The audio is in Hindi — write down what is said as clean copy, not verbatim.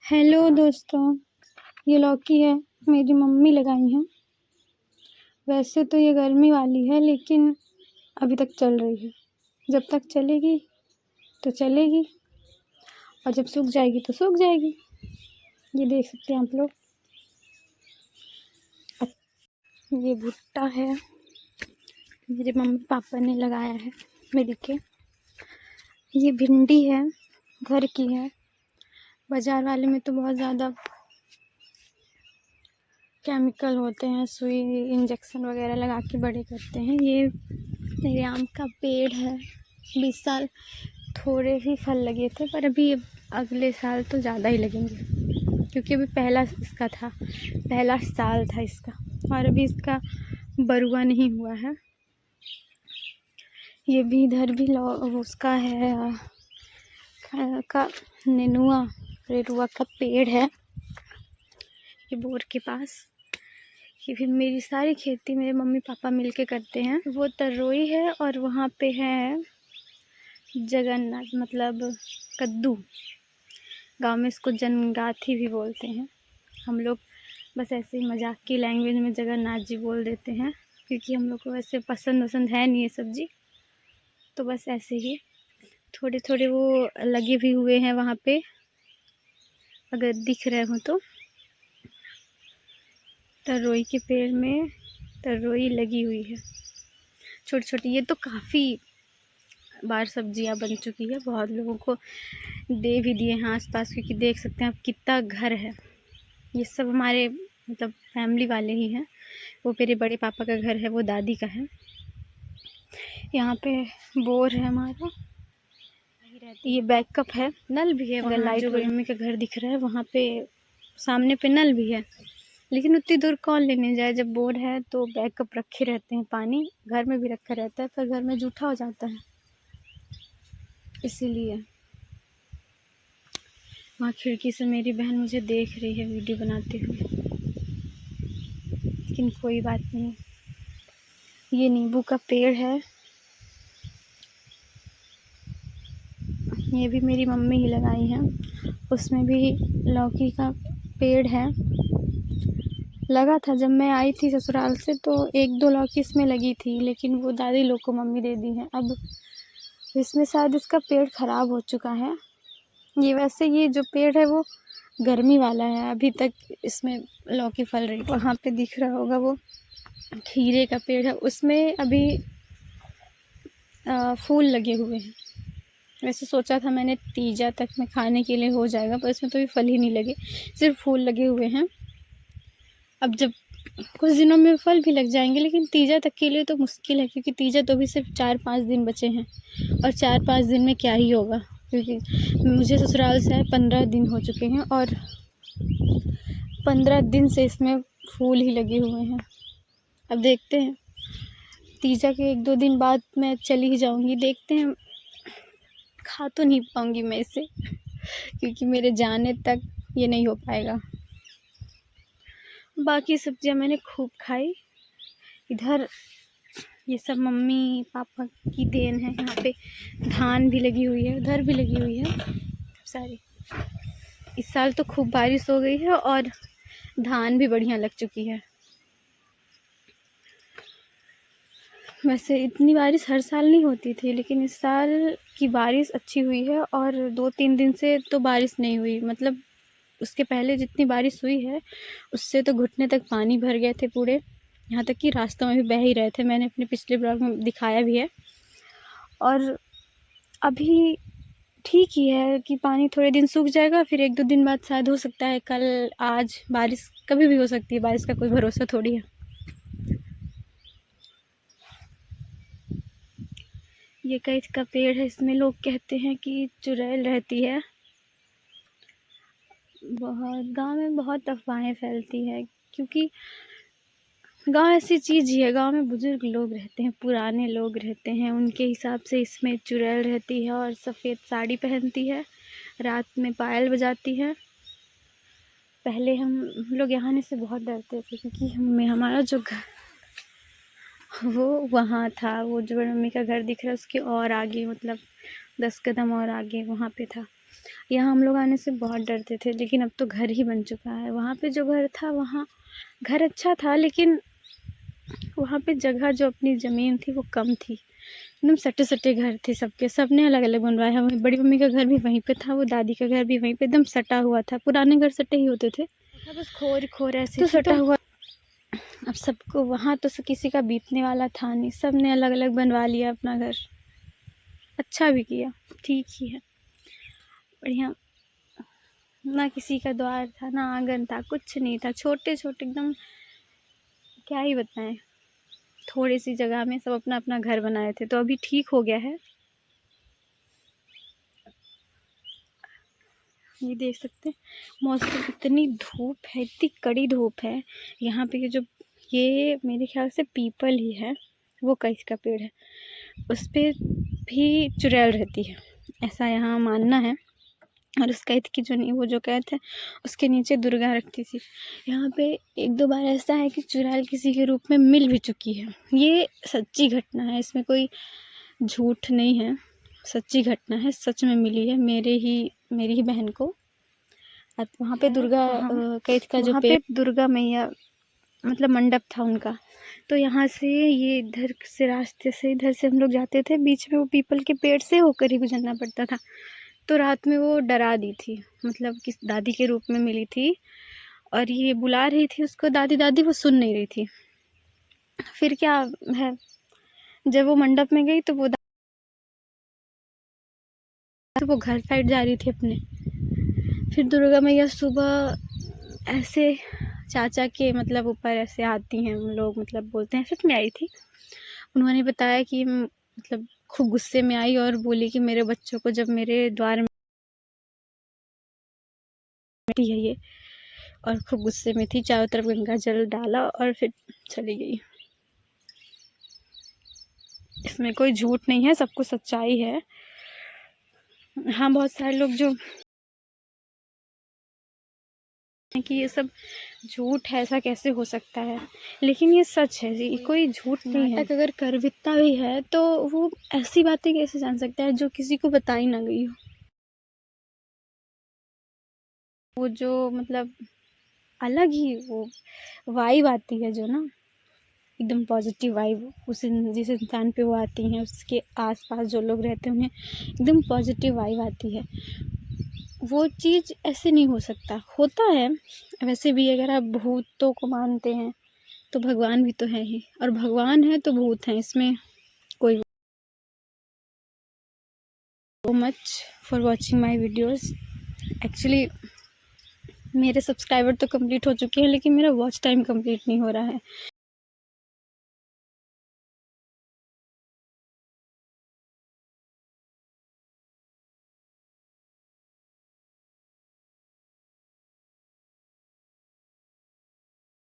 हेलो दोस्तों, ये लौकी है, मेरी मम्मी लगाई हैं। वैसे तो ये गर्मी वाली है लेकिन अभी तक चल रही है। जब तक चलेगी तो चलेगी और जब सूख जाएगी तो सूख जाएगी। ये देख सकते हैं आप लोग। ये भुट्टा है, मेरे मम्मी पापा ने लगाया है मेरी के। ये भिंडी है, घर की है। बाज़ार वाले में तो बहुत ज़्यादा केमिकल होते हैं, सुई इंजेक्शन वगैरह लगा के बड़े करते हैं। ये मेरे आम का पेड़ है, 20 साल थोड़े ही फल लगे थे, पर अभी अगले साल तो ज़्यादा ही लगेंगे क्योंकि अभी पहला साल था इसका और अभी इसका बरुआ नहीं हुआ है। ये भी इधर भी उसका है का नेनुआ रेरुआ का पेड़ है, ये बोर के पास। ये भी मेरी सारी खेती मेरे मम्मी पापा मिलके करते हैं। वो तरोई है और वहाँ पे है जगन्नाथ, मतलब कद्दू। गांव में इसको जनगाथी भी बोलते हैं। हम लोग बस ऐसे ही मजाक की लैंग्वेज में जगन्नाथ जी बोल देते हैं क्योंकि हम लोग को वैसे पसंद है नहीं ये सब्ज़ी, तो बस ऐसे ही थोड़े थोड़े वो लगे भी हुए हैं वहाँ पे, अगर दिख रहे हो तो। तरोई के पेड़ में तरोई लगी हुई है छोटी छोटी। ये तो काफ़ी बार सब्जियां बन चुकी है, बहुत लोगों को दे भी दिए हैं आसपास, क्योंकि देख सकते हैं आप कितना घर है। ये सब हमारे मतलब फैमिली वाले ही हैं। वो मेरे बड़े पापा का घर है, वो दादी का है। यहाँ पे बोर है हमारा, ये बैकअप है, नल भी है। अगर लाइट जो मम्मी का घर दिख रहा है वहाँ पे सामने पे नल भी है, लेकिन उतनी दूर कौन लेने जाए। जब बोर है तो बैकअप रखे रहते हैं, पानी घर में भी रखा रहता है, पर घर में जूठा हो जाता है इसीलिए। वहाँ खिड़की से मेरी बहन मुझे देख रही है वीडियो बनाते हुए, लेकिन कोई बात नहीं। ये नींबू का पेड़ है, ये भी मेरी मम्मी ही लगाई है। उसमें भी लौकी का पेड़ है, लगा था जब मैं आई थी ससुराल से, तो 1-2 लौकी इसमें लगी थी, लेकिन वो दादी लोग को मम्मी दे दी है। अब इसमें शायद इसका पेड़ ख़राब हो चुका है। ये वैसे ये जो पेड़ है वो गर्मी वाला है, अभी तक इसमें लौकी फल रही। वहाँ पे दिख रहा होगा वो खीरे का पेड़ है, उसमें अभी फूल लगे हुए हैं। वैसे सोचा था मैंने तीजा तक में खाने के लिए हो जाएगा, पर इसमें तो भी फल ही नहीं लगे, सिर्फ फूल लगे हुए हैं। अब जब कुछ दिनों में फल भी लग जाएंगे, लेकिन तीजा तक के लिए तो मुश्किल है, क्योंकि तीजा तो भी सिर्फ 4-5 दिन बचे हैं, और 4-5 दिन में क्या ही होगा, क्योंकि मुझे ससुराल से 15 दिन हो चुके हैं और 15 दिन से इसमें फूल ही लगे हुए हैं। अब देखते हैं, तीजा के 1-2 दिन बाद मैं चली ही जाऊंगी। देखते हैं, खा तो नहीं पाऊंगी मैं इसे क्योंकि मेरे जाने तक ये नहीं हो पाएगा। बाकी सब्जियां मैंने खूब खाई। इधर ये सब मम्मी पापा की देन है। यहाँ पे धान भी लगी हुई है, उधर भी लगी हुई है सारी। इस साल तो खूब बारिश हो गई है और धान भी बढ़िया लग चुकी है। वैसे इतनी बारिश हर साल नहीं होती थी, लेकिन इस साल की बारिश अच्छी हुई है, और 2-3 दिन से तो बारिश नहीं हुई। मतलब उसके पहले जितनी बारिश हुई है उससे तो घुटने तक पानी भर गए थे पूरे, यहाँ तक कि रास्तों में भी बह ही रहे थे। मैंने अपने पिछले ब्लॉग में दिखाया भी है। और अभी ठीक ही है कि पानी थोड़े दिन सूख जाएगा, फिर 1-2 दिन बाद शायद हो सकता है कल आज बारिश कभी भी हो सकती है, बारिश का कोई भरोसा थोड़ी है। ये कैच का पेड़ है, इसमें लोग कहते हैं कि चुड़ैल रहती है। बहुत गांव में बहुत अफवाहें फैलती है, क्योंकि गांव ऐसी चीज़ ही है। गांव में बुजुर्ग लोग रहते हैं, पुराने लोग रहते हैं, उनके हिसाब से इसमें चुड़ैल रहती है और सफ़ेद साड़ी पहनती है, रात में पायल बजाती है। पहले हम लोग यहाँ आने से बहुत डरते थे, क्योंकि हमारा जो घर वो वहाँ था, वो जो मम्मी का घर दिख रहा है उसके और आगे, मतलब 10 कदम और आगे वहाँ पे था। यहाँ हम लोग आने से बहुत डरते थे, लेकिन अब तो घर ही बन चुका है। वहाँ पे जो घर था, वहाँ घर अच्छा था, लेकिन वहाँ पे जगह जो अपनी ज़मीन थी वो कम थी। एकदम सटे सटे घर थे सबके, सबने अलग अलग बनवाया है। हमारी बड़ी मम्मी का घर भी वहीं पे था, वो दादी का घर भी वहीं पे एकदम सटा हुआ था। पुराने घर सटे ही होते थे, बस खोर खोर ऐसे तो सटा हुआ। अब सबको वहाँ तो किसी का बीतने वाला था नहीं, सब ने अलग अलग बनवा लिया अपना घर। अच्छा भी किया, ठीक ही है, बढ़िया। ना किसी का द्वार था, ना आंगन था, कुछ नहीं था, छोटे छोटे एकदम, क्या ही बताएं। थोड़ी सी जगह में सब अपना अपना घर बनाए थे, तो अभी ठीक हो गया है। ये देख सकते हैं मौसम, इतनी धूप है, इतनी कड़ी धूप है यहाँ पे। ये मेरे ख्याल से पीपल ही है, वो कईस का पेड़ है, उस पर भी चुड़ैल रहती है, ऐसा यहाँ मानना है। और उस कैद की वो जो कैद है, उसके नीचे दुर्गा रखती थी। यहाँ पे एक दो बार ऐसा है कि चुड़ैल किसी के रूप में मिल भी चुकी है। ये सच्ची घटना है, इसमें कोई झूठ नहीं है, सच्ची घटना है, सच में मिली है मेरी ही बहन को। वहाँ पे दुर्गा कैद का जो पे दुर्गा मैया मतलब मंडप था उनका। तो यहाँ से ये इधर से रास्ते से इधर से हम लोग जाते थे, बीच में वो पीपल के पेड़ से होकर ही गुजरना पड़ता था। तो रात में वो डरा दी थी, मतलब किस दादी के रूप में मिली थी, और ये बुला रही थी उसको दादी दादी, वो सुन नहीं रही थी। फिर क्या है, जब वो मंडप में गई तो वो घर साइड जा रही थी अपने। फिर दुर्गा मैया सुबह ऐसे चाचा के मतलब ऊपर ऐसे आती हैं, हम लोग मतलब बोलते हैं, सच में आई थी। उन्होंने बताया कि मतलब खूब गुस्से में आई और बोली कि मेरे बच्चों को जब मेरे द्वार में है ये, और खूब गुस्से में थी, चारों तरफ गंगा जल डाला और फिर चली गई। इसमें कोई झूठ नहीं है, सब कुछ सच्चाई है। हाँ, बहुत सारे लोग जो कि ये सब झूठ है, ऐसा कैसे हो सकता है, लेकिन ये सच है जी, कोई झूठ नहीं है। अगर करविता भी है तो वो ऐसी बातें कैसे जान सकता है जो किसी को बताई ना गई हो। वो जो मतलब अलग ही वो वाइब आती है जो ना, एकदम पॉजिटिव वाइब जिस इंसान पे वो आती हैं, उसके आसपास जो लोग रहते हैं उन्हें एकदम पॉजिटिव वाइब आती है। वो चीज़ ऐसे नहीं हो सकता, होता है वैसे भी। अगर आप भूतों को मानते हैं तो भगवान भी तो है ही, और भगवान है तो भूत हैं, इसमें कोई। So much for watching my videos. Actually मेरे सब्सक्राइबर तो कंप्लीट हो चुके हैं, लेकिन मेरा वॉच टाइम कंप्लीट नहीं हो रहा है।